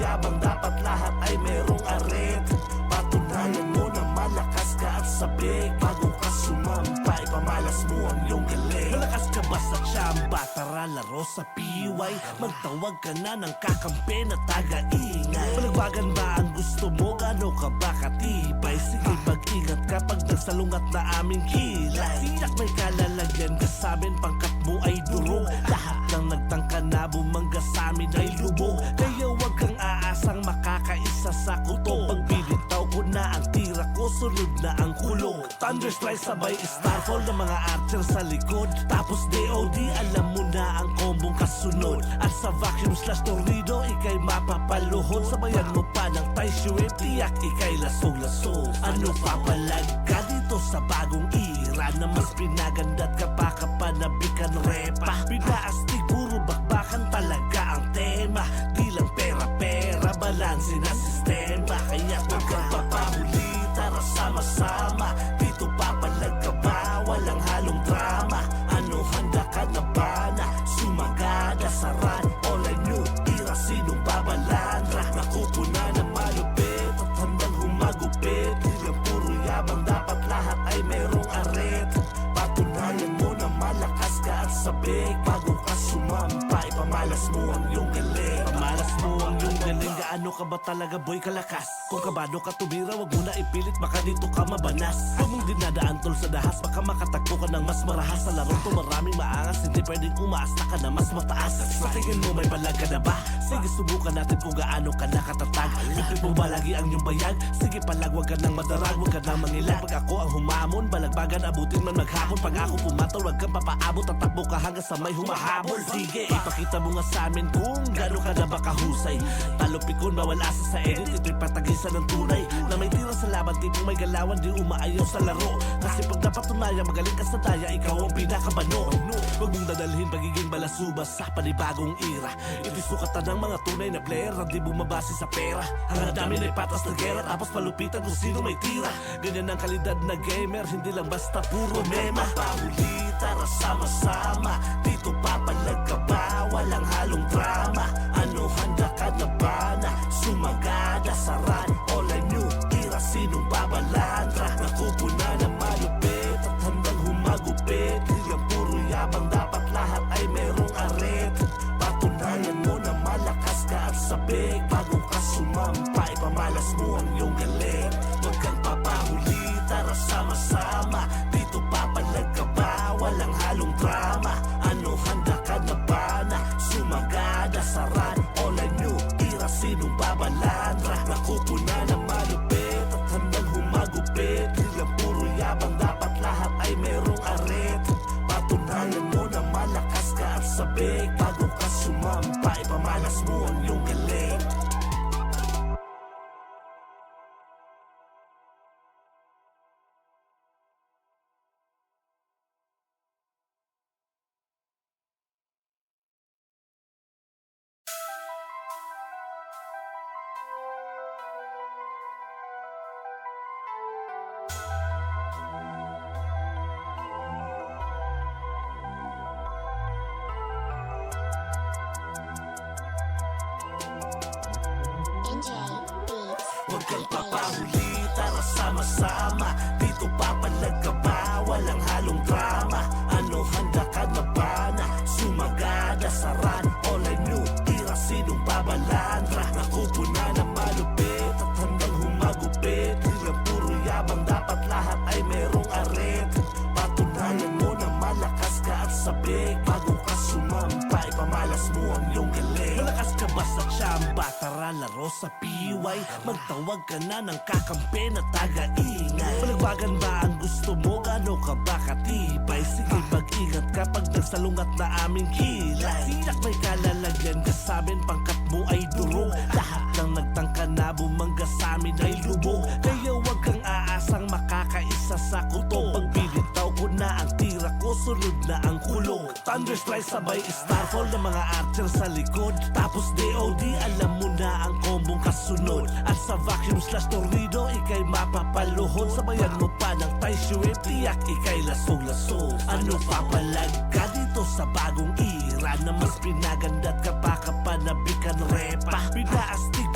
yabang, dapat lahat ay merong aret. Patunayan mo na malakas ka at sabik. Bago ka sumampa, ipamalas mo ang iyong galing. Malakas ka ba sa tsamba? Tara laro sa PY. Magtawag ka na ng kakampi na taga-ingay. Malagbagan ba ang gusto mo? Gano ka ba katibay? Sige mag-ingat kapag nagsalungat na aming kilay. Tiyak may kalalagyan ka sa'min, pangkat mo ay durog. Lahat ng nagtangka na bumangga sa'min ay lubog. Kaya wag kang aasang makakaisa sa kuto. Pag binitaw ko na ang tira ko, sunod na ang kulog. Thunderstrike sabay starfall ng mga archer sa likod. Tapos DOD, alam mo na ang kombong kasunod. At sa vacuum slash tornado, ikay mapapaluhod. Sabayan mo pa ng Thai Shuip, tiyak ikay lasog-lasog. Ano papalag ka dito sa bagong era na mas pinaganda't kapakapanabikan repa. Pinaastig, puro bakbakan talaga ang tema. Di lang pera-pera, balanse na sistema. Kaya huwag kang papahuli, tara sama-sama. Dito papalag ka ba? Walang halong drama. Ano, handa ka na ba na sumagada sa run? All I knew, tira sinong babalandra. Nakupuna na malupit at handang humagupit. Di lang puro yabang, dapat lahat ay merong aret. Patunayan mo na malakas ka at sabik. Bago ka sumampa, ipamalas mo ang iyong galing. Pamalas mo ang iyong galing. Gaano ka ba talaga boy kalakas? Kung kabado ka tumira, wag mo na ipilit, baka dito ka mabanas. Huwag mong dinadaan tol sa dahas, baka makatagpo ka ng mas marahas. Sa laro to maraming maangas, hindi pwedeng umaasta ka na mas mataas. Sa tingin mo may balag ka na ba? Sige subukan natin kung gaano ka nakatatag. Ipit mo ba lagi ang iyong bayag? Sige palag, wag ka nang madarag, wag ka nang mangilag. Pag ako ang humamon, balagbagan abutin man maghapon. Pag ako pumatol, wag kang papaabot, tatakbo ka hanggang sa may humahabol. Sige, ipakita mo nga sa amin kung gaano ka na ba kahusay. Talupikon, bawal asa sa edit, ito'y patagisan ng tunay. Na may tira sa laban, tipong may galawan, di umaayaw sa laro. Kasi pag napatunaya, magaling ka sa daya, ikaw ang pinakabano. Huwag mong dadalhin pagiging balasubas sa panibagong era. Ito'y sukatan ng mga tunay na player na di bumabase sa pera. Ang namin ay patas na gera, tapos palupitan kung sino may tira. Ganyan ang kalidad na gamer, hindi lang basta puro mema. Pahuli, tara sama-sama, dito papalag ka ba? Walang halong drama. Ano, handa ka na ba na sumagada sa run? All I knew, tira sinong babalandra. Nakupuna na malupit at handang humagupit. Di lang puro yabang, dapat lahat ay merong aret. Patunayan mo na malakas ka at sabik. Bago ka sumampa, ipamalas mo ang iyong galing. Huwag kang papahuli, tara sama-sama, dito papalag ka ba? Walang halong drama. Ano, handa ka na ba na sumagada sa run? All I knew, tira sinong babalandra. Nakupuna na malupit at handang humagupit. Di lang puro yabang, dapat lahat ay merong aret. Patunayan mo na malakas ka at sabik. Bago ka sumampa, ipamalas mo ang iyong galing. Huwag kang papahuli, tara sama-sama, dito papalag ka ba? Walang halong drama. Ano, handa ka na ba na sumagada sa run? All I knew, tira sinong babalandra. Nakupuna na malupit at handang humagupit. Di lang puro yabang, dapat lahat ay merong aret. Patunayan mo na malakas ka at sabik. Bago ka sumampa, ipamalas mo ang iyong galing. Malakas ka ba sa tsamba? Tara laro sa PY. Magtawag ka na ng kakampi na taga-ingay. Malagbagan ba ang gusto mo? Gano ka ba katibay? Sige mag-ingat kapag nagsalungat na aming kilay. Tiyak may kalalagyan ka sa'min, pangkat mo ay durog. Lahat ng nagtangka na bumangga sa'min ay lubog. Kaya wag kang aasang makakaisa sa kuto. Pag binitaw ko na ang tira ko, sunod na ang kulog. Thunderstrike sabay starfall ng mga archer sa likod. Tapos DOD, alam mo na ang kombong kasunod. At sa vacuum slash tornado, ikay mapapaluhod. Sabayan mo pa ng Thai Shuip, tiyak ikay lasog-lasog. Ano papalag ka dito sa bagong era na mas pinaganda't kapakapanabikan repa. Pinaastig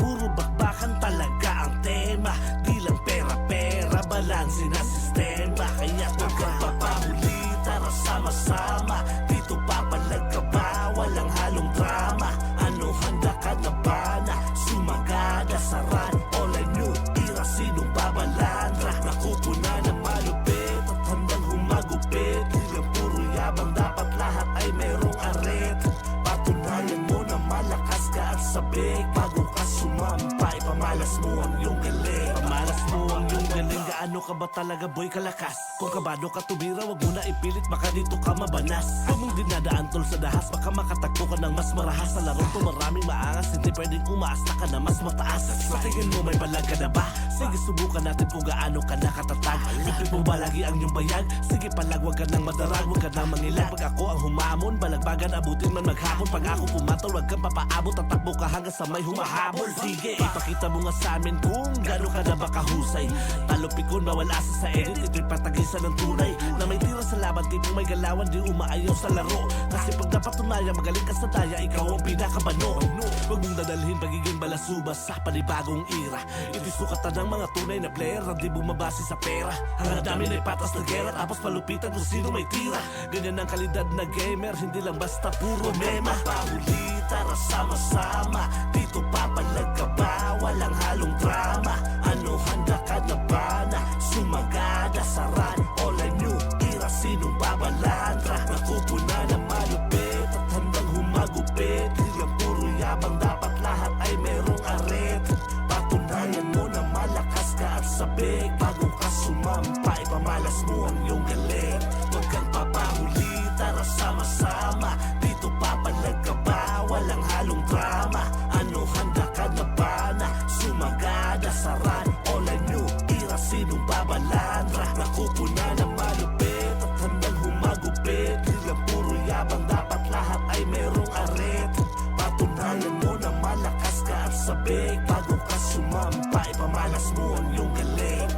bago ka sumampay, pamalas mo ang iyong galing. Pamalas mo ang iyong galing. Gaano ka ba talaga boy kalakas? Kung kabado ka tumira, wag mo na ipilit, baka dito ka mabanas. Huwag mong dinadaan tol sa dahas, baka makatagpo ka ng mas marahas. Sa larong to maraming maangas, hindi pwedeng umaasta ka na mas mataas. Sa tingin mo may balag ka na ba? Sige subukan natin kung gaano ka nakatatag. Ipin mo ba lagi ang iyong bayag? Sige palag, wag ka nang madarag, wag ka nang mangilag. Pag ako ang humamon, balagbagan abutin man maghapon. Pag ako pumatol, wag kang papaabot, tatakbo ka hanggang sa may humahabol. Sige, ipakita mo nga sa amin kung gaano ka na ba kahusay. Talupikon, bawal asa sa edit, ito'y patagisan ng tunay. Na may tira sa laban, tipong may galawan, di umaayaw sa laro. Kasi pag napatunayan, magaling ka sa daya, ikaw ang pinakabano. Huwag mong dadalhin pagiging balasubas sa panibagong era. Ito'y sukatan ng mga tunay na player na di bumabase sa pera. Ang namin ay patas na gera, tapos palupitan kung sino may tira. Ganyan ang kalidad na gamer, hindi lang basta puro mema. Pahuli, tara sama-sama, dito papalag ka ba? Walang halong drama. Ano, handa ka na ba na sumagada sa run? All I knew, tira sinong babalandra. Nakupo na na malupit at handang humagupit. Hilang puro yabang, dapat lahat ay merong aret. Patunayan mo na malakas ka at sabik. Bago ka sumampay, pamalas mo ang iyong galing. Huwag kang papahuli, tara sama-sama, dito papalag ka ba? Walang halong drama. Ano, handa ka na ba na sumagada sa run? All I knew, tira sinong babalandra. Nakupo na na malupit at handang humagupit. Hilang puro yabang, dapat lahat ay merong aret. Patunayan mo na malakas ka at sabik. Bago ka sumampay, pamalas mo ang iyong galing.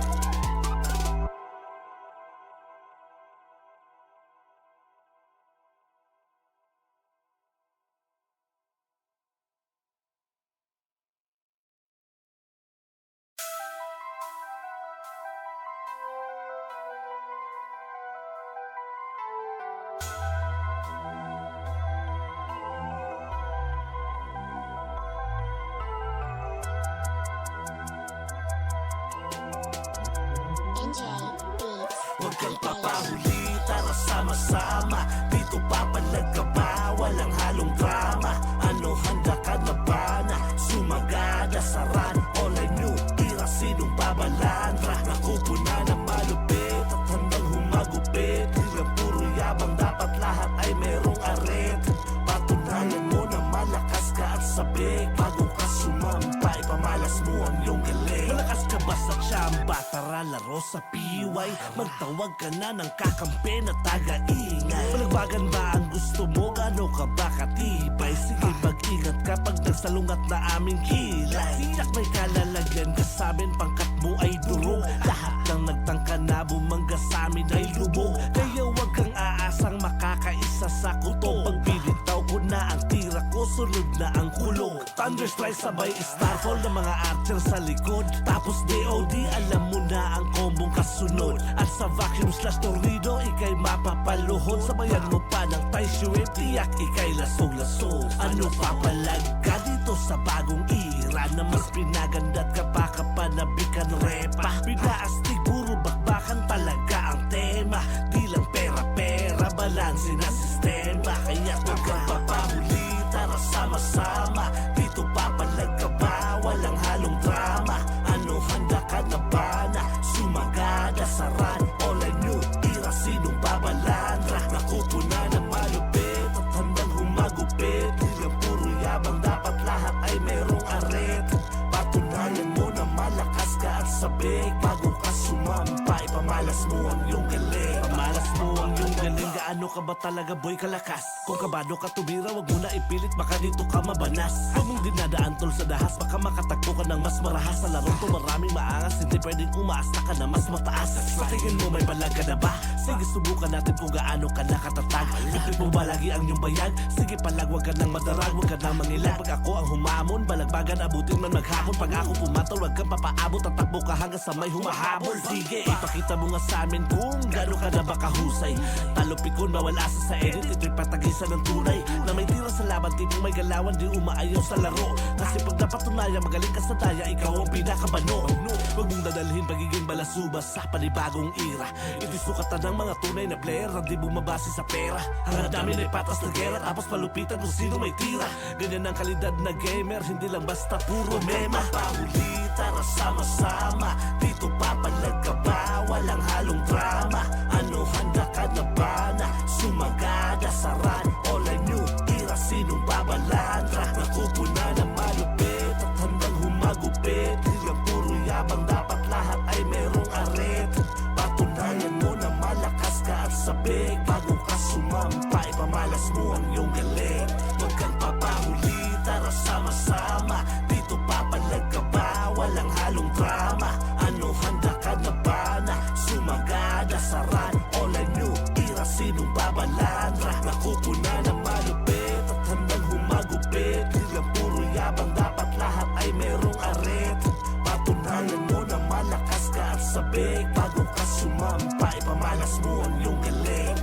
Huwag kang papahuli, tara sama-sama, dito papalag ka ba? Walang halong drama. Ano, handa ka na ba na sumagada sa run? All I knew, tira sinong babalandra. Nakupo na na malupit at handang humagupit. Hilang puro yabang, dapat lahat ay merong aret. Patunayan mo na malakas ka at sabik. Bago ka sumampay, pamalas mo ang iyong galing. Malakas ka ba sa tsamba? Tara laro sa PY. Magtawag ka na ng kakampi na taga-ingay. Palagbagan ba ang gusto mo? Gano ka ba katibay? Sige mag-ingat ka pag nagsalungat na aming kilay. Tiyak may kalalagyan ka sa amin, pangkat mo ay durog. Lahat ng nagtangka na bumangga sa amin ay lubog. Kaya wag kang aasang makakaisa sa kuto. Pag pinitaw ko na ang tira ko, sunod na ang kulog. Thunderstrike sabay starfall ng mga archer sa likod. Tapos DOD, alam mo na ang kombong kasunod. At sa vacuum slash tornado, ikay mapapaluhod. Sabayan mo pa ng tie shrimp, tiyak ikay lasog-lasog. Ano papalag ka dito sa bagong era na mas pinaganda't kapakapanabikan repa? Pinaastig, puro bakbakan talaga ang tema. Di lang pera-pera, balanse na sistema. Kaya huwag kang papahuli, tara sama-sama, dito papalag ka ba? Walang halong drama. Ano, handa ka na ba na sumagada sa run? All I knew, tira sinong babalandra. Nakupo na na malupit at handang humagupit. Hilang puro yabang, dapat lahat ay merong aret. Patunayan mo na malakas ka at sabik. Bago ka sumampay, pamalas mo ang iyong galing. Pamalas mo ang iyong galing. Gaano ka ba talaga boy kalakas? Kung kabado ka tumira, wag mo na ipilit, baka dito ka mabanas. Huwag mong dinadaan tol sa dahas, baka makatagpo ka ng mas marahas. Sa larong to maraming maangas, hindi pwedeng umaasta ka na mas mataas. Sa tingin mo may balag ka na ba? Sige subukan natin kung gaano ka nakatatag. Ipin mo ba lagi ang iyong bayag? Sige palag, wag ka nang madarag, wag ka nang mangilag. Pag ako ang humamon, balagbagan abutin man maghapon. Pag ako pumatol, wag kang papaabot, tatakbo ka hanggang sa may humahabol. Sige, ipakita mo nga sa amin kung gaano ka na ba kahusay. Talupikon, bawal asa sa edit. Ito'y patagisan ng tunay na may tira sa laban, tipong may galawan, di umaayaw sa laro. Kasi pag napatunayan, magaling ka sa daya, ikaw ang pinakabano. Huwag mong dadalhin pagiging balasubas sa panibagong era. Ito'y sukatan ng mga tunay na player na di bumabase sa pera. Ang namin ay patas na gera, tapos palupitan kung sino may tira. Ganyan ang kalidad na gamer, hindi lang basta puro mema. Pahuli, tara sama-sama, dito papalag ka ba? Walang halong drama. Ano, handa ka na ba na sumagada sa run? All I knew, tira sinong babalandra. Nakupo na na malupit at handang humagupit. Hilang puro yabang, dapat lahat ay merong aret. Patunayan mo na malakas ka at sabik. Bago ka sumampay, pamalas mo ang iyong galing. Huwag kang papahuli, tara sama-sama, dito papalag ka ba? Walang halong drama. Ano, handa ka na ba na sumagada sa run? All I knew, tira sinong babalandra. Nakupo na na malupit at handang humagupit. Hilang puro yabang, dapat lahat ay merong aret. Patunayan mo na malakas ka at sabik. Bago ka sumampay, pamalas mo ang iyong galing.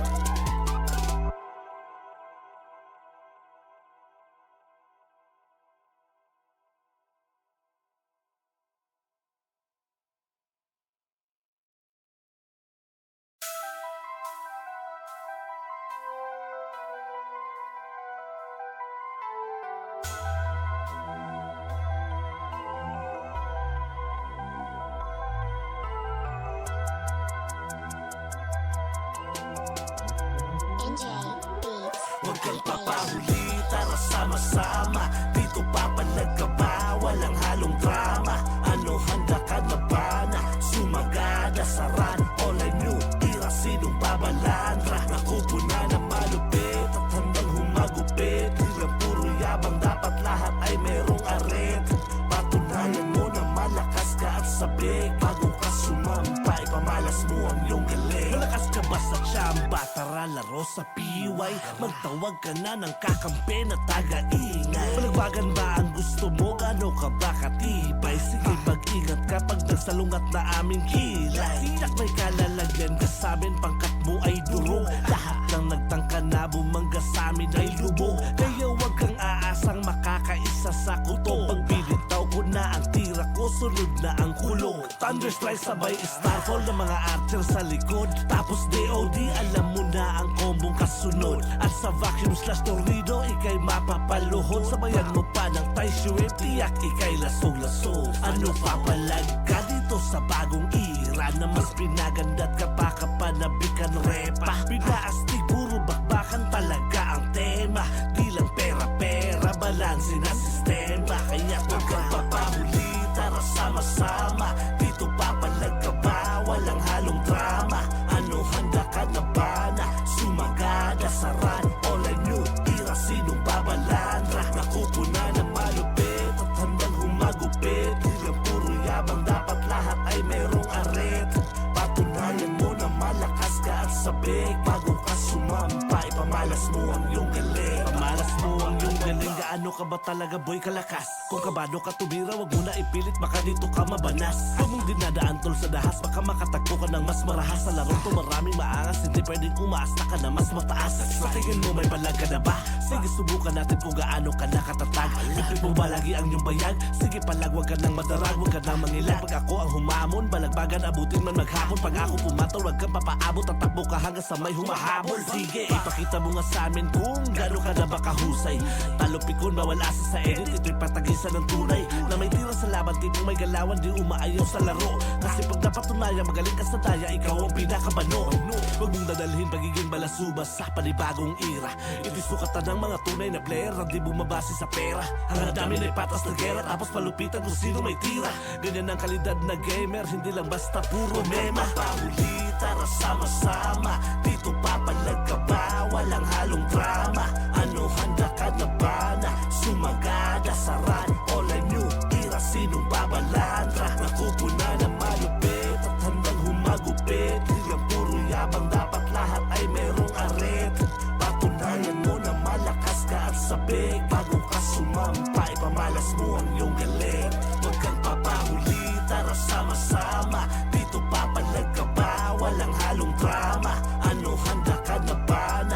Huwag kang papahuli, tara sama-sama, dito papalag ka ba? Walang halong drama. Ano, handa ka na ba na sumagada sa run? All I knew, tira sinong babalandra. Nakupo na na malupit at handang humagupit. Hilang puro yabang, dapat lahat ay merong aret. Patunayan mo na malakas ka at sabik. Bago ka sumampay, pamalas mo ang iyong galing. Malakas ka ba sa tsamba? Tara laro sa PY. Magtawag ka na ng kakampi na taga-ingay. Malagbagan ba ang gusto mo? Gano ka ba katibay? Sige, mag-ingat kapag nagsalungat na aming kilay. Tiyak may kalalagyan ka sa'min, pangkat mo ay durong. Lahat ng nagtangka na bumangga sa'min ay lubog. Kaya huwag kang aasang makakaisa sa kuto. Pagbibitaw ko na ang tira ko, sunod na ang kulog. Thunderstrike sabay starfall ng mga archer sa likod. Tapos DOD, alam mo na ang kombong kasunod. At sa vacuum slash tornado, ikay mapapaluhod. Sabayan mo pa ng Taishu, tiyak ikay lasong-lasong. Ano papalag ka dito sa bagong era na mas pinagandat ka pa kapanabikan repa? Pinaastig, puro bakbakan talaga ang tema. Di lang pera-pera, balansin na sistema. Kaya huwag kang papahuli, tara sama-sama, dito papalag ka ba? Walang halong drama. Ano, handa ka na ba na sumagada sa run? All I knew, tira sinong babalandra. Nakupo na na malupit at handang humagupit. Hilang puro yabang, dapat lahat ay merong aret. Patunayan mo na malakas ka at sabik. Bago ka sumampay, pamalas mo ang iyong galing. Pamalas mo ang iyong galing. Gaano ka ba talaga boy kalakas? Kung kabado ka tumira, wag mo na ipilit, baka dito ka mabanas. Huwag mong dinadaan tol sa dahas, baka makatagpo ka ng mas marahas. Sa larong to maraming maangas, hindi pwedeng umaasta ka na mas mataas. Sa tingin mo may balag ka na ba? Sige, subukan natin kung gaano ka nakatatag. Ipin mo ba lagi ang iyong bayag? Sige palag, wag ka nang madarag, wag ka nang mangilag. Pag ako ang humamon, balagbagan abutin man maghapon. Pag ako pumatol, wag kang papaabot, tatakbo ka hanggang sa may humahabol. Sige, ipakita mo nga sa amin kung gaano ka na ba kahusay. Talupikon, bawal asa sa edit. Ito'y patagisan ng tunay na may tira sa laban, tipong may galawan, di umaayaw sa laro. Kasi pag napatunayan, magaling ka sa daya, ikaw ang pinakabano. Huwag mong dadalhin pagiging balasubas sa panibagong era. Ito'y sukatan ng mga tunay na player na di bumabase sa pera. Ang namin ay patas na gera, tapos palupitan kung sino may tira. Ganyan ang kalidad na gamer, hindi lang basta puro mema. Pahuli, tara sama-sama, dito papalag ka ba? Walang halong drama. Ano, handa ka na ba na sumagada sa run? All I knew, tira sinong babalandra. Nakupo na na malupit at handang humagupit. Hilang puro yabang, dapat lahat ay merong aret. Patunayan mo na malakas ka at sabik. Bago ka sumampay, pamalas mo ang iyong galing. Huwag kang papahuli, tara sama-sama, dito papalag ka ba? Walang halong drama. Ano, handa ka na ba na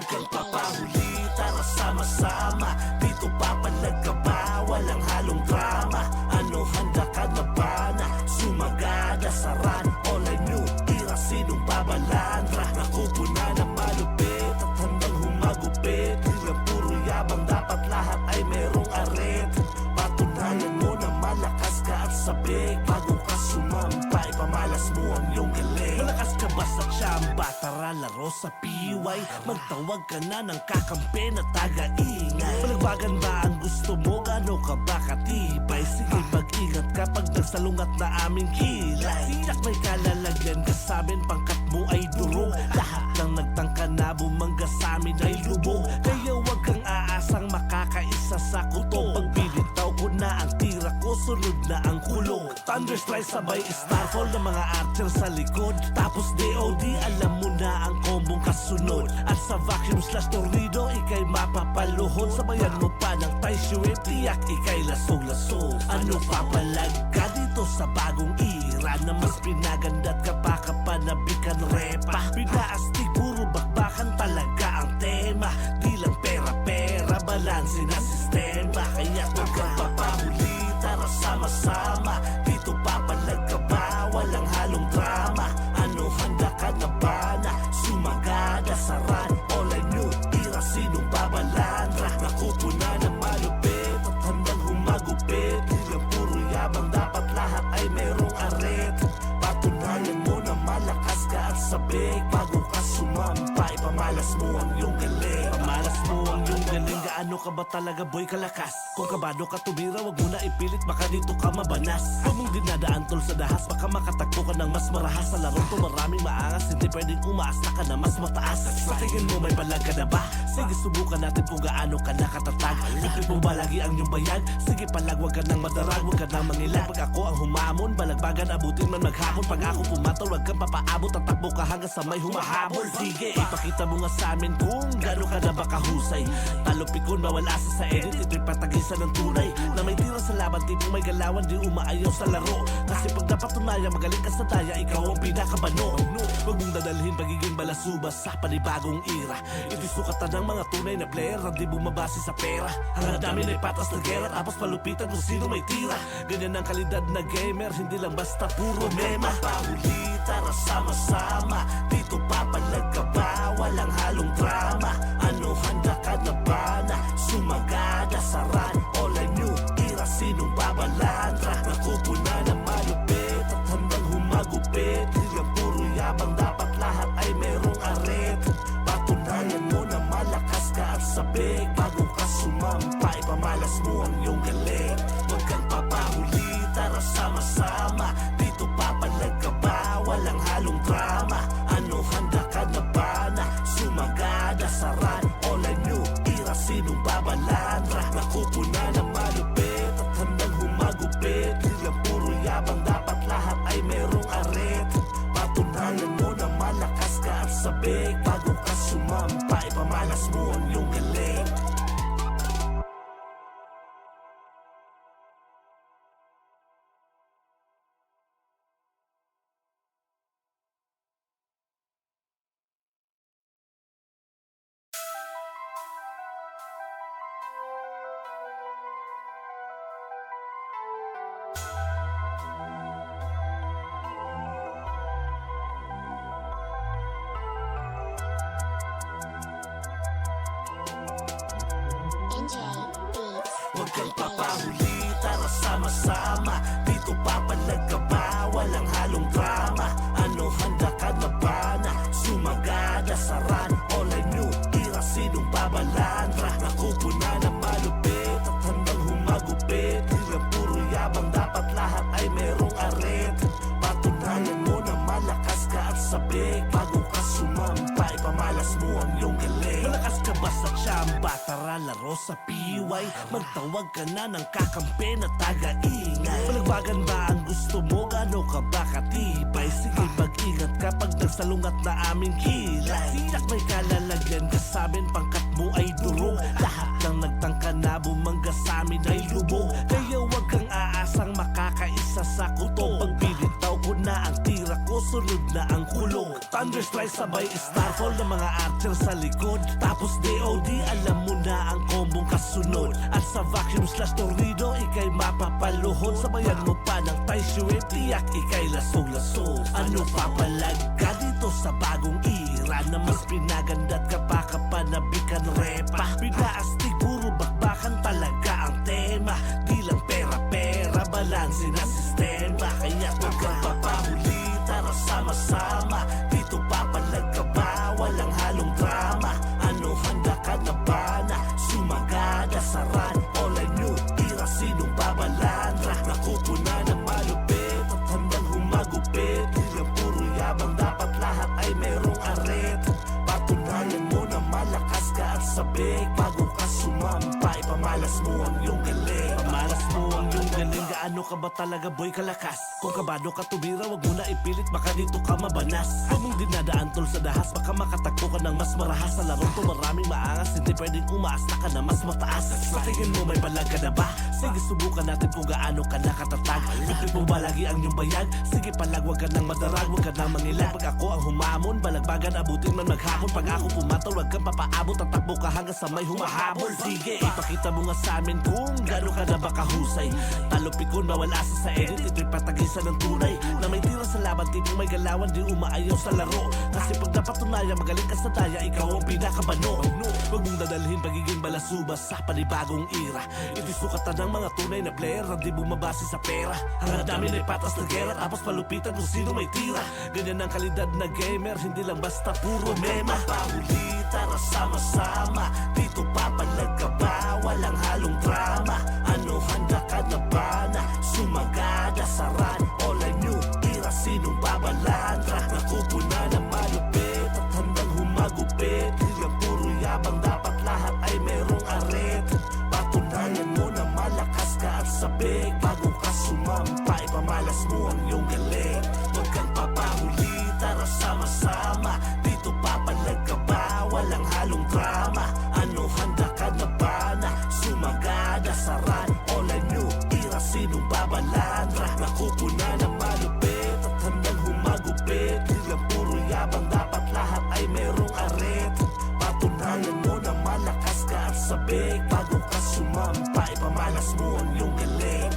Huwag kang papahuli, tara sama-sama. Dito papalag ka ba? Walang halong drama. Ano, handa ka na ba na sumagada sa run? Online new era, sinong babalandra? Nakupo na na malupit at handang humagupit. Hilang puro yabang, dapat lahat ay merong aret. Patunayan mo na malakas ka at sabik. Bago ka sumampay, pamalas mo ang iyong galing. Malakas ka ba sa tsamba? Tara laro sa PY. Magtawag ka na ng kakampi na taga-ingay. Palagbagan ba ang gusto mo? Gano ka ba katibay? Sige mag-ingat kapag nagsalungat na aming kilay. Tiyak may kalalagyan ka sa'min, pangkat mo ay durog. Lahat ng nagtangka na bumangga sa'min ay lubog. Kaya huwag kang aasang makakaisa sa kuto. Pag binitaw ko na ang tira ko, sunod na ang kulog. Thunderstrike sabay starfall ng mga archer sa likod. Tapos DOD, alam mo na ang kombong kasunod. At sa vacuum slash tornado, ikay mapapaluhod. Sabayan mo pa ng tai shiwip, tiyak ikay lasog-lasog. Ano papalag ka dito sa bagong era na mas pinaganda't kapakapanabikan repa? Pinaastig, puro bakbakan talaga ang tema. Di lang pera-pera, balanse na sistema. Kaya huwag kang papahuli, tara sama-sama. Dito papalag ka ba? Walang halong drama. Ano, handa ka na ba na sumagada sa run? Online new era, sinong babalandra? Nakupo na na malupit at handang humagupit. Hilang puro yabang, dapat lahat ay merong aret. Patunayan mo na malakas ka at sabik. Bago ka sumampay, pamalas mo ang iyong galing. Pamalas mo ang iyong galing. Gaano ka ba talaga boy kalakas? Kung kabado ka tumira, wag mo na ipilit, baka dito ka mabanas. Huwag mong dinadaan tol sa dahas, baka makatagpo ka ng mas marahas. Sa laro to maraming maangas, hindi pwedeng umaasta ka na mas mataas. Sa tingin mo may balag ka na ba? Sige subukan natin kung gaano ka nakatatag. Lipit mo ba lagi ang iyong bayag? Sige palag, wag ka nang madarag, wag ka nang mangilag. Pag ako ang humamon, balagbagan abutin man maghapon. Pag ako pumatol, wag kang papaabot, tatakbo ka hanggang sa may humahabol. Sige, ipakita mo nga sa amin kung gaano ka na ba kahusay. Talupikon, bawal asa sa edit, ito'y patagisan ng tunay. Na may tira sa laban, tipong may galawan, di umaayaw sa laro. Kasi pag dapat tumaya, magaling ka sa daya, ikaw ang pinakabano. Huwag mong dadalhin pagiging balasubas sa panibagong era. Ito'y sukatan ng mga tunay na player na di bumabase sa pera. Ang namin ay patas na gera, tapos palupitan kung sino may tira. Ganyan ang kalidad na gamer, hindi lang basta puro mema. Papahuli, tara sama-sama. Dito papalag ka ba? Walang halong drama. Ano, handa ka na ba na sumagada sa run? Online new era, sinong babalandra? Nakupo na na malupit at handang humagupit. Hilang puro yabang, dapat lahat ay merong aret. Patunayan mo na malakas ka at sabik. Bago ka sumampay, pamalas mo ang iyong galing. Huwag kang papahuli, tara sama-sama. Dito papalag ka ba? Walang halong drama. Ano, handa ka na ba na sumagada sa run? Online new era, sinong babalandra? Nakupo na na malupit at handang humagupit. Hilang puro yabang, dapat lahat ay merong aret. Patunayan mo na malakas ka at sabik. Bago ka sumampay, pamalas mo ang iyong galing. Huwag kang papahuli, tara sama-sama. Dito papalag ka ba? Walang halong drama. Ano, handa ka na ba na sumagada sa run? Online new era, sinong babalandra? Nakupo na na malupit at handang humagupit. Hilang puro yabang, dapat lahat ay merong aret. Patunayan mo na malakas ka at sabik. Bago ka sumampay, pamalas mo ang iyong galing. Malakas ka ba sa tsamba? Tara laro sa PY. Magtawag ka na ng kakampi na taga-ingay. Palagbagan ba ang gusto mo? Gano ka ba katibay? Sige mag-ingat kapag nagsalungat na aming kilay. Tiyak may kalalagyan ka sa'min, pangkat mo ay durog. Lahat ng nagtangka na bumangga sa'min ay lubog. Kaya huwag kang aasang makakaisa sa kuto. Pag binitaw ko na ang tira ko, sunod na ang kulog. Thunderstrike sabay Starfall ng mga archer sa likod. Tapos DOD alam mo na ang kombong kasunod. At sa vacuum slash tornado ikay mapapaluhod. Sabayan mo pa ng Tai Shui, tiyak ikay lasong-lasong. Ano papalag ka dito sa bagong era na mas pinaganda't kapakapanabikan repa. Pinaastig puro bakbakan talaga ang tema. Di lang pera-pera, balanse na sistema. Kaya huwag kang papahuli, tara sama-sama. Dito papalag ka ba, walang halong drama. Ano handa ka na ba na sumagada sa run? All I knew, tira sinong babalandra. Nakupuna na malupit at handang humagupit. Hilang puro yabang, dapat lahat ay merong aret. Patunayan mo na malakas ka at sabik. Bago ka sumampay, pamalas mo ang iyong galing. Pamalas mo ang iyong galing. Gaano ka ba talaga boy kalakas? Kung kabado ka tumira, wag mo na ipilit, baka dito ka mabanas. Huwag mong dinadaan tol sa dahas, baka makatagpo ka ng mas marahas. Sa larong to maraming maangas, hindi pwedeng umaasta ka na mas mataas. Sa tingin mo may balag ka na ba? Sige subukan natin kung gaano ka nakatatag. Ipit mo ba lagi ang iyong bayag? Sige palag, wag ka nang madarag, wag ka nang mangilag. Pag ako ang humamon, balagbagan abutin man maghapon. Pag ako pumatol, wag kang papaabot, tatakbo ka hanggang sa may humahabol. Sige, ipakita mo nga sa amin kung gaano ka na ba kahusay. Talupikon, bawal asa sa edit, ito'y patagisan ng tunay. Na may tira sa laban, tipong may galawan, di umaayaw sa laro. Kasi pag napatunayan, magaling ka sa daya, ikaw ang pinakabano. Huwag mong dadalhin pagiging balasubas sa panibagong era. Ito'y sukatan ng mga tunay na player na di bumabase sa pera. Ang dami ay patas na gera, tapos palupitan kung sino may tira. Ganyan ang kalidad na gamer, hindi lang basta puro mema. Pahuli, tara sama-sama, dito papalag ka ba, walang halong drama. Ano handa ka na ba na sumagada sa run? All I knew, tira sinong babalandra. Nakupuna na malupit at handang humagupit. Hilang puro yabang, dapat lahat ay merong aret. Patunayan mo na malakas ka at sabik. Bago ka sumampay, pamalas mo ang iyong galing. Huwag kang papahuli, tara sama-sama, dito papalag ka ba, walang halong drama. Ano handa ka na ba na sumagada sa run? All I knew, tira sinong babalandra. Nakupuna na malupit at handang humagupit. Hilang puro yabang, dapat lahat ay merong aret. Patunayan mo na malakas ka at sabik. Bago ka sumampay, pamalas mo ang iyong galing.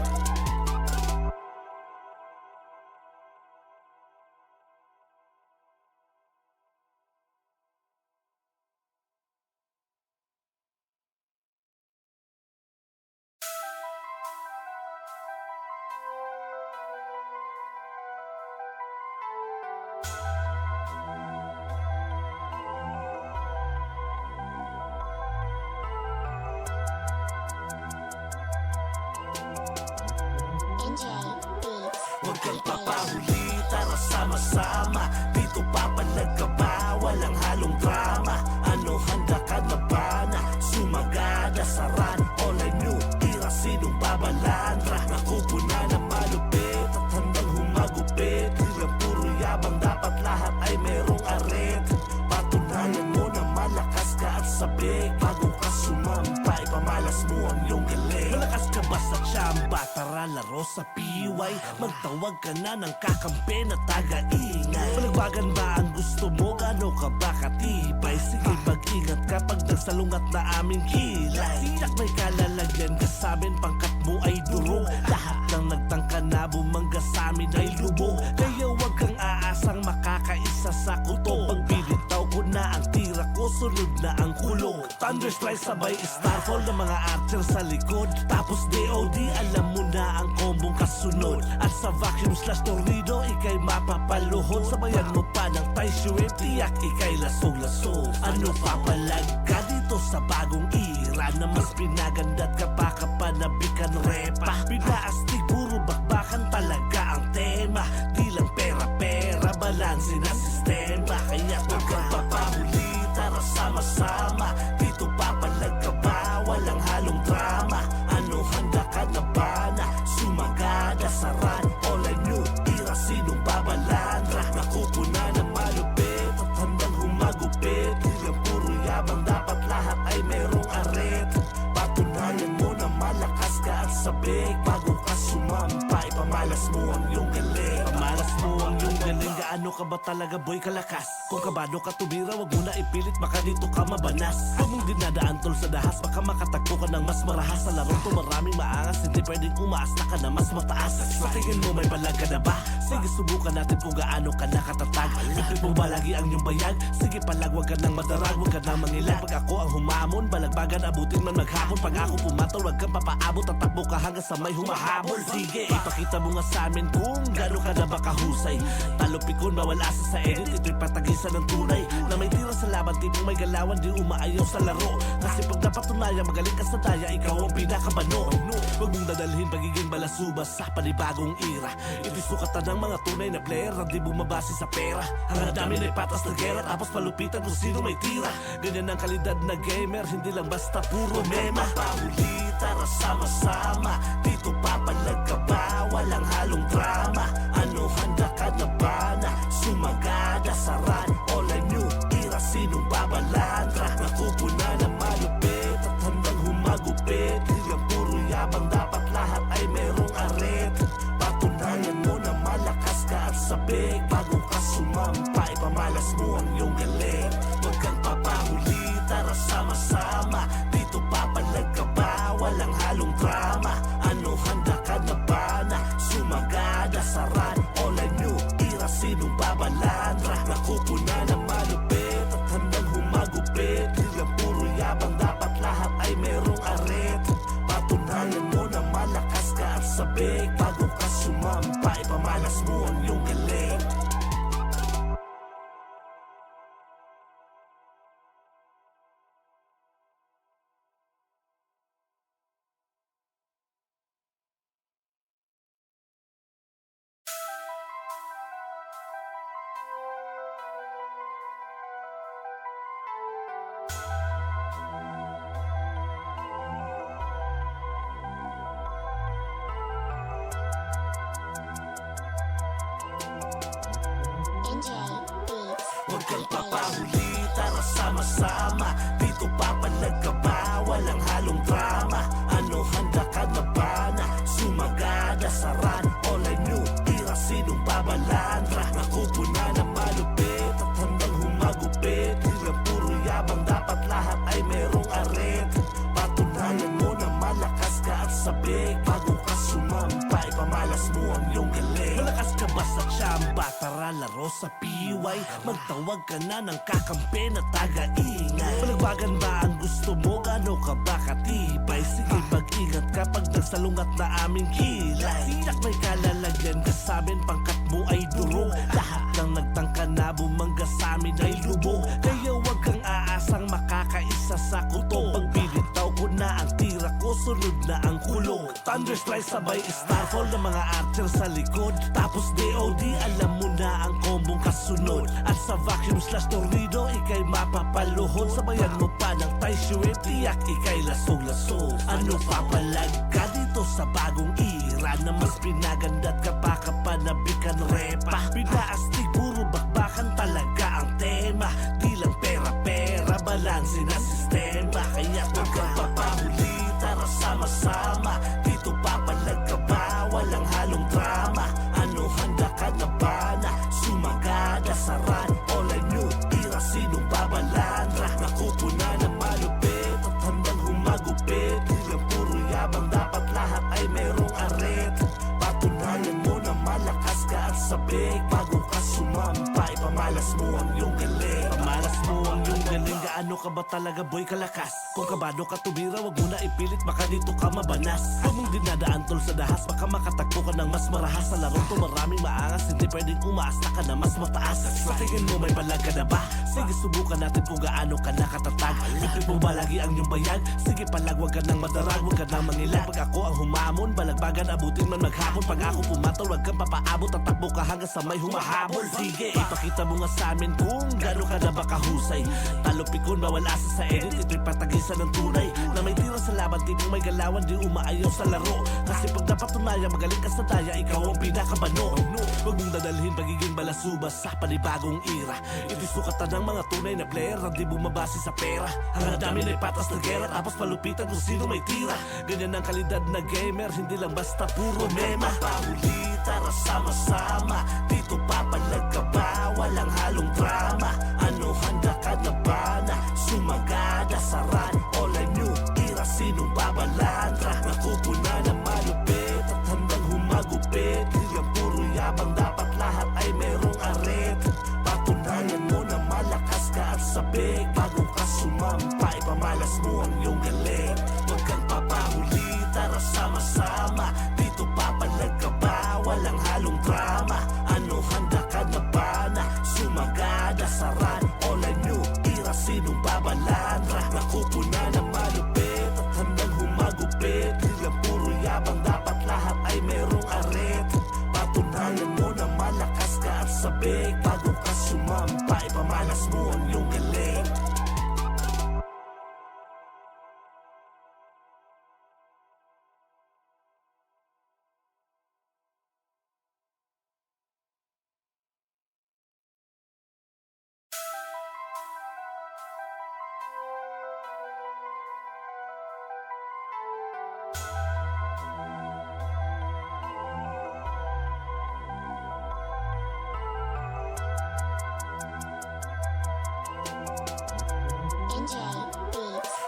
Huwag kang papahuli, tara sama-sama, dito papalag ka ba, walang halong drama. Ano handa ka na ba na sumagada sa run? All I knew, tira sinong babalandra. Nakupuna na malupit at handang humagupit. Hilang puro yabang, dapat lahat ay merong aret. Patunayan mo na malakas ka at sabik. Bago ka sumampay, pamalas mo ang iyong galing. Malakas ka ba sa tsamba? Tara laro sa PY. Magtawag ka na ng kakampi na taga-ingay. Palagbagan ba ang gusto mo? Gano ka ba katibay? Sige mag-ingat ka pag nagsalungat na aming kilay. Tiyak may kalalagyan ka sa'min, pangkat mo ay durog. Lahat ng nagtangka na bumangga sa'min ay lubog. Kaya huwag kang aasang makakaisa sa kuto. Pag pinitaw ko na ang tira ko, sunod na ang kulog. Thunderstrike sabay Starfall ng mga archer sa likod. Tapos DOD alam mo na ang kombong kasunod. At sa vacuum slash tornado ikay mapapaluhod. Sabayan mo pa ng Tai Shui, tiyak ikay lasong-lasong. Ano papalag ka dito sa bagong era na mas pinaganda't kapakapanabikan repa. Pinaastig puro bakbakan talaga ang tema. Di lang pera-pera, balanse na sistema. Kaya huwag kang papahuli, tara sama-sama, dito papalag ka ba, walang halong drama. Ano handa ka na ba na sumagada sa run? All I knew, tira sinong babalandra. Nakupuna na malupit at handang humagupit. Hilang puro yabang, dapat lahat ay merong aret. Patunayan mo na malakas ka at sabik. Bago ka sumampay, gaano ka ba talaga boy kalakas? Kung kabado ka tumira, wag mo na ipilit, baka dito ka mabanas. Huwag mong dinadaan tol sa dahas, baka makatagpo ka ng mas marahas. Sa larong to maraming maangas, hindi pwedeng umaas na ka na mas mataas. Sa tingin mo may balag ka na ba? Sige subukan natin kung gaano ka nakatatag. Ipit mo ba lagi ang iyong bayag? Sige palag, wag ka nang madarag, wag ka nang mangilag. Pag ako ang humamon, balagbagan abutin man maghapon. Pag ako pumatol, wag kang papaabot, tatakbo ka hanggang sa may humahabol. Sige, ipakita mo nga sa amin kung gaano ka na ba kahusay. Talupikon, bawal asa sa edit, ito'y patagisan ng tunay. Na may tira sa laban, tipong may galawan, di umaayaw sa laro. Kasi pag napatunayan, magaling ka sa daya, ikaw ang pinakabano. Huwag mong dadalhin pagiging balasubas sa panibagong era. Ito'y sukatan ng mga tunay na player na di bumabase sa pera. Hangad namin ay patas na gera, tapos palupitan kung sino may tira. Ganyan ang kalidad na gamer, hindi lang basta puro mema. Pahuli, tara sama-sama, dito papalag ka ba? Walang halong drama. Ano handa ka na ba na sumagada sa run? All I knew, tira sinong babalandra. Nakupo na na malupit at handang humagupit. Hilang puro yabang, dapat lahat ay merong aret. Patunayan mo na malakas ka at sabik. Bago ka sumampa, ipamalas mo ang iyong galing. Huwag kang papahuli, tara sama-sama, dito papalag ka ba? Walang halong drama. Ano handa ka na ba na sumagada sa run? All I knew, tira sinong babalandra. Nakupo na na malupit at handang humagupit. Hilang puro yabang, dapat lahat ay merong aret. Patunayan mo na malakas ka at sabik. Bago ka sumampa, ipamalas mo ang iyong galing. Huwag kang papahuli, tara sama-sama, dito papalag ka ba? Walang halong drama. Ano handa ka na ba na sumagada sa run? All I knew, tira sinong babalandra. Nakupo na na malupit at handang humagupit. Hilang puro yabang, dapat lahat ay merong aret. Patunayan mo na malakas ka at sabik. Bago ka sumampa, ipamalas mo ang iyong galing. Malakas ka ba sa tsamba? Tara laro sa PY. Magtawag ka na ng kakampi na taga-ingay. Balagbagan ba ang gusto mo? Gano ka ba katibay? Sige mag-ingat kapag nagsalungat na aming kilay. Tiyak may kalalagyan ka sa'min, pangkat mo ay durog. Lahat ng nagtangka na bumangga sa'min ay lubog. Kaya wag kang aasang makakaisa sa kuto. Pag binitaw ko na ang tira ko, sunod na ang kulog. Thunderstrike sabay starfall ng mga archer sa likod. Tapos DOD, alam mo na ang kombong kasunod. At sa vacuum slash tornado, ikay mapapaluhod. Sabayan mo pa ng taisyo, tiyak ikay lasog-lasog. Ano papalag ka dito sa bagong era na mas pinagandat ka pa kapanabikan repa? Pinaastig, puro bakbakan talaga ang tema. Di lang pera-pera, balanse na sistema. Kaya huwag kang papahuli, tara sama-sama, dito papalag ka ba? Walang halong drama. Ano handa ka na ba na sumagada sa run? All I knew, tira sinong babalandra. Nakupo na na malupit at handang humagupit. Hilang puro yabang, dapat lahat ay merong aret. Patunayan mo na malakas ka at sabik. Bago ka sumampa, ipamalas mo ang iyong galing. Pamalas mo ang iyong galing. Gaano ka ba talaga boy kalakas? Kung kabado ka tumira, wag mo na ipilit, baka dito ka mabanas. Huwag mong dinadaan tol sa dahas, baka makatagpo ka ng mas marahas. Sa larong to maraming maangas, hindi pwedeng umaas na ka na mas mataas. Sa tingin mo may balag ka na ba? Sige subukan natin kung gaano ka nakatatag. Ipit mo ba lagi ang iyong bayag? Sige palag, wag ka nang madarag, wag ka nang mangilag. Pag ako ang humamon, balagbagan abutin man maghapon. Pag ako pumatol, wag kang papaabot, tatakbo ka hanggang sa may humahabol. Sige, ipakita mo nga sa amin kung gaano ka na ba kahusay. Talupikon, bawal asa sa edit, ito'y patagisan ng tunay. na may tira sa laban, tipong may galawan, di umaayaw sa laro. Kasi pag napatunayan magaling ka sa daya, ikaw ang pinakabano. Huwag mong dadalhin pagiging balasubas sa panibagong era. Ito'y sukatan ng mga tunay na player na di bumabase sa pera. Ang dami na patas na gera, tapos palupitan kung sino may tira. Ganyan ang kalidad na gamer, hindi lang basta puro mema. Pahuli, tara sama-sama, dito papalag ka ba? Walang halong drama. Ano, handa ka na ba na sumagada sa run? All I knew, ira sinong babalandra. Nakupo na na malupit at handang humagupit. Hilang puro yabang, dapat lahat ay merong aret. Patunayan mo na malakas ka at sabik. Bago ka sumampa, ipamalas mo ang iyong galing. Huwag kang papahuli, tara sama-sama, dito papalag ka ba? Walang halong drama. Ano, handa ka na ba na sumagada sa run? All I knew, ira sinong babalandra. Nakupo na na malupit at handang humagupit. Hilang puro yabang, dapat lahat ay merong aret. Patunayan mo na malakas ka at sabik. Bago ka sumampa, ipamalas mo ang iyong galing.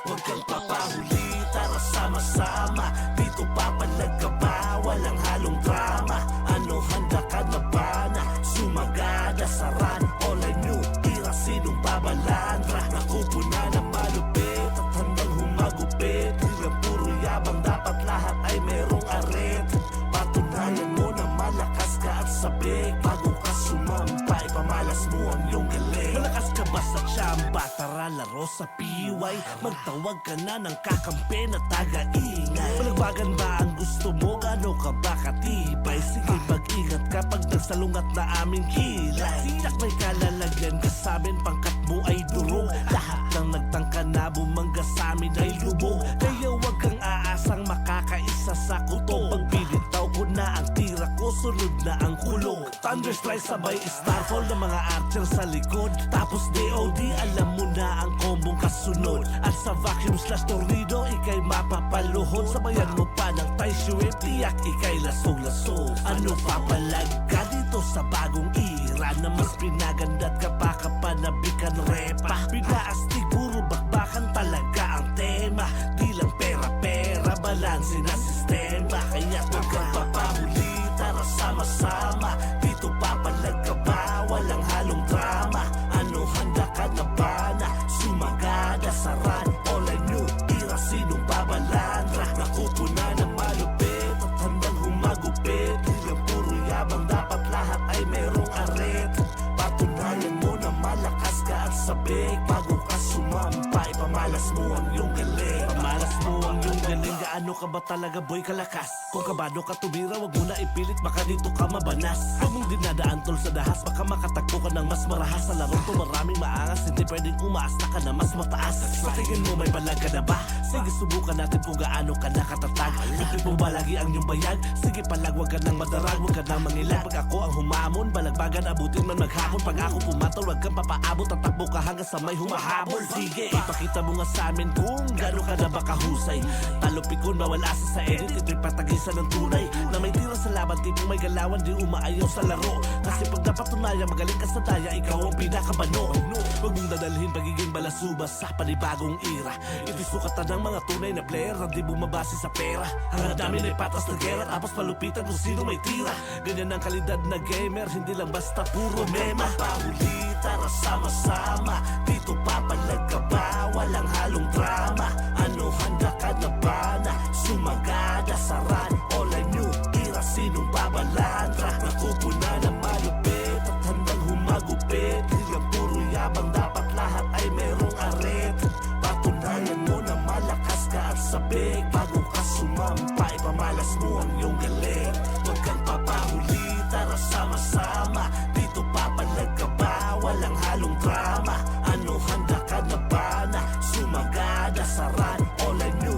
Huwag kang papahuli, tara sama-sama, dito papalag ka ba? Walang halong drama. Ano, handa ka na ba na sumagada sa run? All I knew, ira sinong babalandra. Nakupo na na malupit at handang humagupit. Hilang puro yabang, dapat lahat ay merong aret. Patunayan mo na malakas ka at sabik. Bago ka sumampa, ipamalas mo ang iyong galing. Malakas ka ba sa tsamba? Tara laro sa PY. Magtawag ka na ng kakampi na taga-ingay. Palagbagan ba ang gusto mo? Gano ka ba katibay? Sige, mag-ingat ka pag nagsalungat na aming kilay. Siyak may kalalagyan ka sa'min, pangkat mo ay durong. Lahat ng nagtangka na bumangga sa'min ay lubog. Kaya huwag kang aasang makakaisa sa kuto. Pag pinitaw ko na ang tira ko, sunod na ang kulog. Thunderstrike sabay Starfall ng mga archer sa likod. Tapos DOD, alam mo na ang kombong kasunod. At sa vacuum slash tornado, ikay mapapaluhod. Sabayan mo pa ng tie swift, tiyak ikay lasog-lasog. Ano papalag ka dito sa bagong era na mas pinagandat ka pa kapanabikan repa? Pinaastig, puro bakbakan talaga ang tema. Di lang pera-pera, balanse na sistema. Kaya huwag kang papahuli, tara sama-sama, dito papalag ka ba? Walang halong drama. Ano, handa ka na ba na sumagada sa run? All I knew, ira sinong babalandra. Nakupo na na malupit at handang humagupit. Hilang puro yabang, dapat lahat ay merong aret. Patunayan mo na malakas ka at sabik. Bago ka sumampa, ipamalas mo ang iyong galing. Pamalas mo ang iyong galing. Gaano ka ba talaga boy kalakas? Kung kabado ka tumira, wag mo na ipilit, baka dito ka mabanas. Huwag mong dinadaan tol sa dahas, baka makatagpo ka ng mas marahas. Sa larong to maraming maangas, hindi pwedeng umaas na ka na mas mataas. Sa tingin mo may balag ka na ba? Sige, subukan natin kung gaano ka nakatatag. Pipit mo ba lagi ang iyong bayag? Sige palag, wag ka nang madarag, wag ka nang mangilag. Pag ako ang humamon, balagbagan abutin man maghapon. Pag ako pumatol, wag kang papaabot, tatakbo ka hanggang sa may humahabol. Sige, ipakita mo nga sa amin kung gaano ka na ba kahusay. Talupikon, bawal asa sa edit, ito'y patagisan ng tunay. Na may tira sa laban, tipong may galawan, di umaayaw sa laro. Kasi pag napatunayan magaling ka sa daya, ikaw ang pinakabano. Huwag mong dadalhin pagiging balasubas sa panibagong era. Ito'y sukatan ng mga tunay na player na di bumabase sa pera. Ang dami na patas na gera, tapos palupitan kung sino may tira. Ganyan ang kalidad na gamer, hindi lang basta puro mema. Pahuli, tara sama-sama, dito papalag ka ba? Walang halong drama. Ano, handa ka na ba na sumagada sa run? All I knew, ira sinong babalandra. Nakupo na na malupit at handang humagupit. Hilang puro yabang, dapat lahat ay merong aret. Patunayan mo na malakas ka at sabik. Bago ka sumampa, ipamalas mo ang iyong galing. Huwag kang papahuli, tara sama-sama, dito papalag ka ba? Walang halong drama. Ano, handa ka na ba na sumagada sa run? All I knew,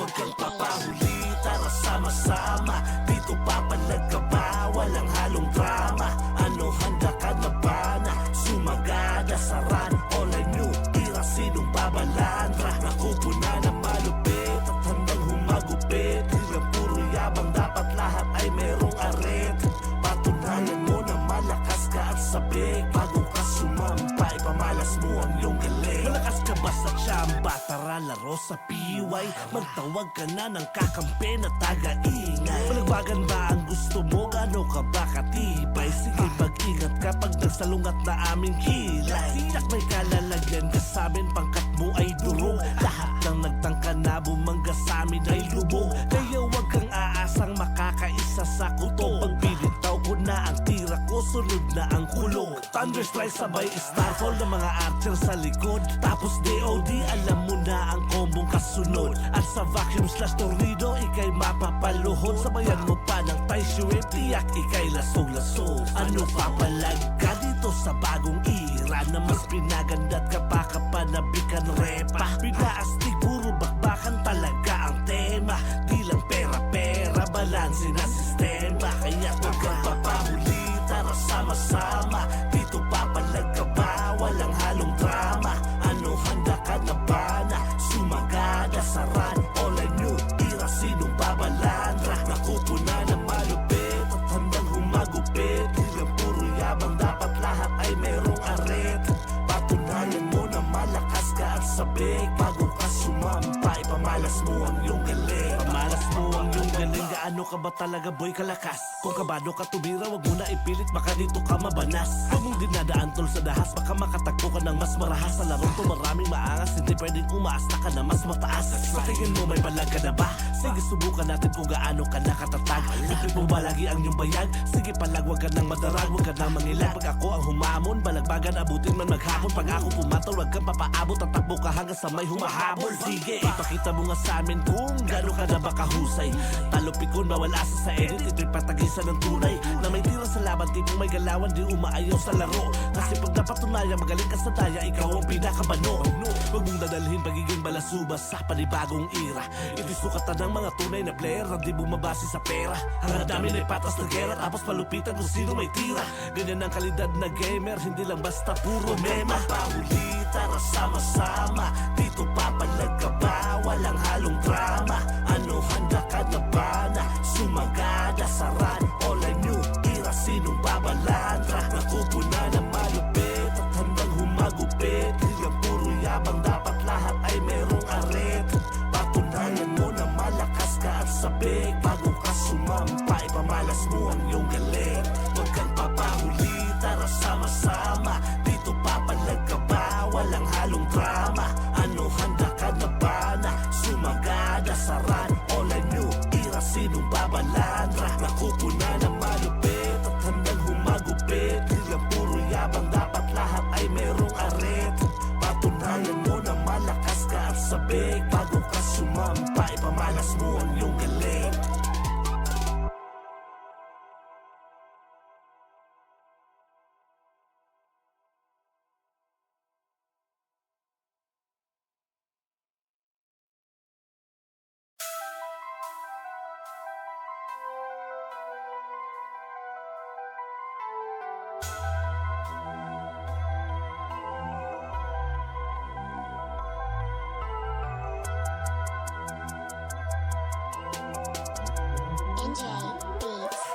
Huwag kang papahuli, tara sama-sama. Dito papalag ka ba? Walang halong drama. Ano, handa ka na ba na sumagada sa run? All I knew, tira sinong babalandra. Nakupo na na malupit at handang humagupit. Hanggang puro yabang, dapat lahat ay merong aret. Patunayan mo na malakas ka at sabik. Bago ka sumampa, ipamalas mo ang iyong galing. Malakas ka ba sa tsamba? Tara laro sa PY. Magtawag ka na ng kakampi na taga-ingay. Malagbagan ba ang gusto mo? Gano ka ba katibay? Sige, mag-ingat kapag nagsalungat na aming kilay. Tiyak may kalalagyan ka sa'min, pangkat mo ay durog. Lahat ng nagtangka na bumangga sa'min ay lubog. Kaya wag kang aasang makakaisa sa kuto. Pag binitaw ko na ang tira ko, sunod na ang kulog. Thunderstrike sabay starfall ng mga archer sa likod. Tapos DOD, alam mo na ang kombong kasunod. At sa vacuum slash tornado, ikay mapapaluhod. Sabayan mo pa ng tai shiwip, tiyak ikay lasog-lasog. Ano papalag ka dito sa bagong era na mas pinaganda't kapanabikan repa? Pinaastig, puro bakbakan talaga ang tema. Di lang pera-pera, balanse na sistema. Kaya huwag kang papahuli, tara sama-sama. Dito papalag ka ba? Walang halong drama. Ano, handa ka na ba na sumagada sa run? All I knew, tira sinong babalandra. Nakupo na na malupit at handang humagupit. Hanggang puro yabang, dapat lahat ay merong aret. Patunayan mo na malakas ka at sabik. Bago ka sumampa, ipamalas mo ang iyong galing. Pamalas mo ang iyong galing. Gaano ka ba talaga boy kalakas? Kung kabado ka tumira, wag mo na ipilit, baka dito ka mabanas. Huwag mong dinadaan tol sa dahas, baka makatagpo ka ng mas marahas. Sa larong to maraming maangas, hindi pwedeng umaasta ka na mas mataas. Sa tingin mo may balag ka na ba? Sige, subukan natin kung gaano ka nakatatag. Ipit mo ba lagi ang iyong bayag? Sige palag, wag ka nang madarag, wag ka nang mangilag. Pag ako ang humamon, balagbagan abutin man maghapon. Pag ako pumatol, wag kang papaabot, tatakbo ka hanggang sa may humahabol. Sige, ipakita mo nga sa amin kung gaano ka na ba kahusay. Talupikon, bawal asa sa edit, ito'y patagisan ng tunay. Na may tira sa laban, tipong may galawan, di umaayaw sa laro. Kasi pag napatunayan, magaling ka sa daya, ikaw ang pinakabano. Huwag mong dadalhin pagiging balasubas sa panibagong era. Ito'y sukatan ng mga tunay na player na di bumabase sa pera. Ang dami na patas na gera, tapos palupitan kung sino may tira. Ganyan ang kalidad na gamer, hindi lang basta puro mema. Pahuli, tara sama-sama. Dito papalag ka ba? Walang halong drama. Ano, handa ka na ba na sumagada sa run? All I knew, tira sinong babalandra. Nakupo na na malupit at handang humagupit. Hanggang puro yabang, dapat lahat ay merong aret. Patunayan mo na malakas ka at sabik. Bago ka sumampa, ipamalas mo ang iyong galing. Huwag kang papahuli, tara sama-sama. Dito papalag ka ba? Walang halong drama. Ano, handa ka na ba na sumagada sa run? All I knew, tira sinong babalandra. Nakupo na na malupit at handang humagupit. Hanggang puro yabang, dapat lahat ay merong aret. Patunayan mo na malakas ka at sabik. Bago ka sumampa, ipamalas mo ang iyong galing.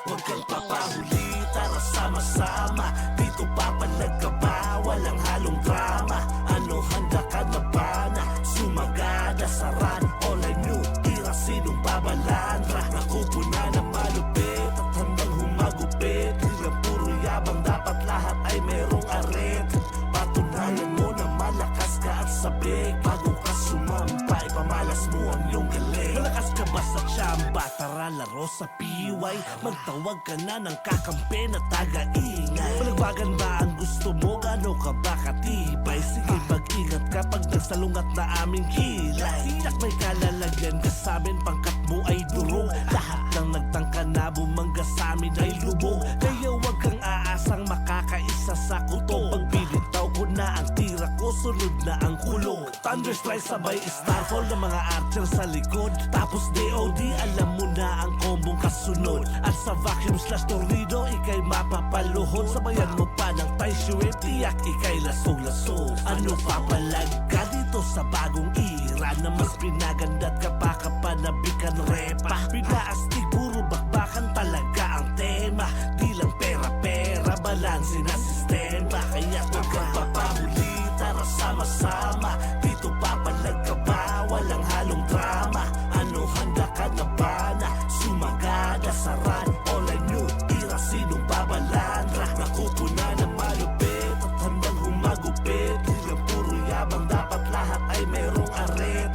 Huwag kang papahuli, tara sama-sama. Dito papalag ka ba? Walang halong drama. Ano, handa ka na ba na sumagada sa run? All I knew, tira sinong babalandra. Nakupo na na malupit at handang humagupit. Hanggang puro yabang, dapat lahat ay merong aret. Patunayan mo na malakas ka at sabik. Bago ka sumampa, ipamalas mo ang iyong galing. Malakas ka ba sa tsamba? Tara laro sa PY. Magtawag ka na ng kakampi na taga-ingay. Malagbagan ba ang gusto mo? Gano ka ba katibay? Sige, mag-ingat kapag nagsalungat na aming kilay. Tiyak may kalalagyan ka sa'min, pangkat mo ay durog. Lahat ng nagtangka na bumangga sa'min ay lubog. Kaya wag kang aasang makakaisa sa kuto. Pag binitaw ko na ang tira ko, sunod na ang kulog. ulo. Thunderstrike sabay starfall ng mga archer sa likod. Tapos DOD alam mo na ang kombong kasunod. At sa vacuum slash tornado ikay mapapaluhod. Sabayan mo pa ng tie shrimp, tiyak ikay lasong-lasong. Ano papalag ka dito sa bagong era na mas pinaganda't kapanabikan repa. Pinaastig puro bakbakan talaga ang tema. Di lang pera-pera, balanse na sistema. Kaya huwag kang papahuli, tara sama-sama. Dito papalag ka ba, walang halong drama. Ano handa ka na ba na sumagada sa run? All I knew, ira sinong babalandra. Nakupuna na malupit at handang humagupit. Di lang puro yabang, dapat lahat ay merong aret.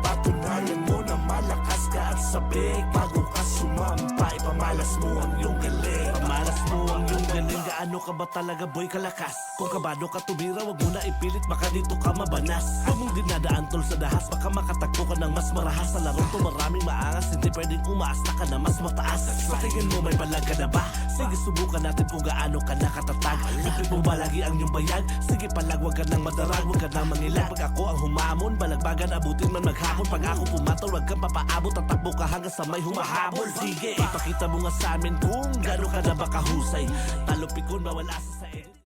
Patunayan mo na malakas ka at sabik. Bago ka sumampay, pamalas mo ang iyong galing. Pamalas mo ang iyong galing. Gaano ka ba talaga boy kalakas? Kung kabado ka tumira, wag mo na ipilit, baka dito ka mabanas. Huwag mong dinadaan tol sa dahas, baka makatagpo ka ng mas marahas. Sa larong to maraming maangas, hindi pwedeng umaas na ka na mas mataas. Sa tingin mo may balag ka na ba? Sige subukan natin kung gaano ka nakatatag. Bipit mo ba lagi ang iyong bayag? Sige palag, wag ka nang madarag, wag ka nang mangilag. Pag ako ang humamon, balagbagan abutin man maghapon. Pag ako pumatol, wag kang papaabot, tatakbo ka hanggang sa may humahabol. Sige, ipakita mo nga sa amin kung gaano ka na ba kahusay. Talupikon mawala sa